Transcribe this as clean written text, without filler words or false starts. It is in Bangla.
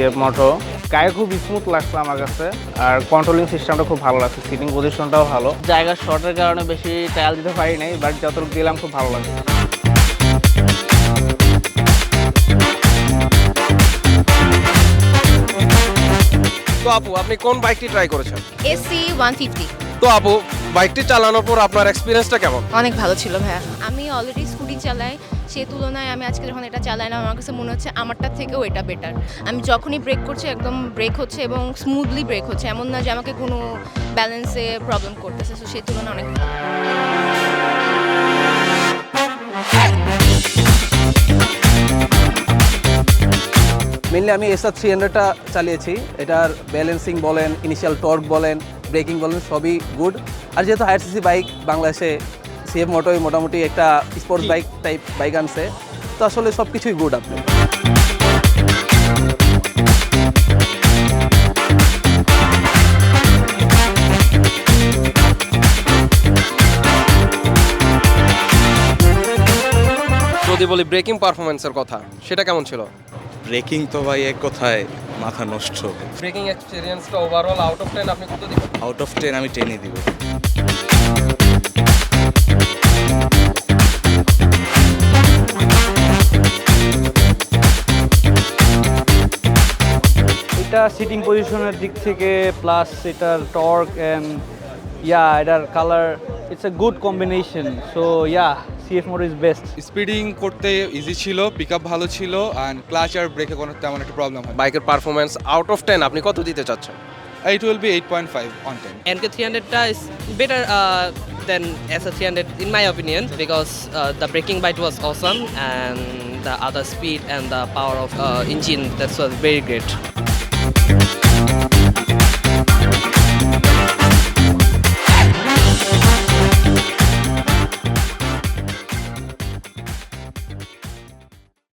সিএফ মোটো। গায়ে খুব স্মুথ লাগছে আমার কাছে, আর কন্ট্রোলিং সিস্টেমটা খুব ভালো লাগছে, সিটিং পজিশনটাও ভালো। জায়গার শর্টের কারণে বেশি টায়াল দিতে পারি নাই, বাট যতটুকু দিলাম খুব ভালো লাগছে। তো আপু, আপনি কোন বাইকটি ট্রাই করেছেন? এসি 150 তো আপু, বাইকটি চালানোর পর আপনার এক্সপিরিয়েন্সটা কেমন? অনেক ভালো ছিল ভাইয়া। আমি অলরেডি স্কুটি চালাই, সেই তুলনায় আমি আজকে যখন এটা চালাই না, আমার কাছে মনে হচ্ছে আমারটার থেকেও এটা বেটার। আমি যখনই ব্রেক করছি একদম ব্রেক হচ্ছে এবং স্মুথলি ব্রেক হচ্ছে, এমন না যে আমাকে কোনো ব্যালেন্সে প্রবলেম করতেছে। সো সেই তুলনায় অনেক ভালো। মেনলি আমি এসআর 300টা চালিয়েছি। এটার ব্যালেন্সিং বলেন, ইনিশিয়াল টর্ক বলেন, ব্রেকিং বলেন, সবই গুড। আর যেহেতু হায়ার সিসি বাইক, বাংলাদেশে সিএফ মোটোই মোটামুটি একটা স্পোর্টস বাইক টাইপ বাইক আনছে, তো আসলে সব কিছুই গুড আপনি। যদি বলি ব্রেকিং পারফরমেন্সের কথা, সেটা কেমন ছিল? ব্রেকিং তো ভাই এক কথায় মাথা নষ্ট। ব্রেকিং এক্সপিরিয়েন্সটা ওভারঅল আউট অফ 10 আপনি কত দিবেন? আউট অফ 10 আমি 10ই দিব। এটা সিটিং পজিশনের দিক থেকে প্লাস এটার টর্ক অ্যান্ড এটার colour, it's a good combination. So CF Moto is best. Speeding করতে ইজি ছিল, পিকআপ ভালো ছিল, অ্যান্ড ক্লাচ আর ব্রেকে কোনো তেমন একটা প্রবলেম হয়। বাইকের পারফরমেন্স আউট অফ 10 আপনি কত দিতে চাচ্ছেন? It will be 8.5 on 10. NK300 is better than SA300 in my opinion, because the braking bite was awesome and the other speed and the power of engine, that was very great.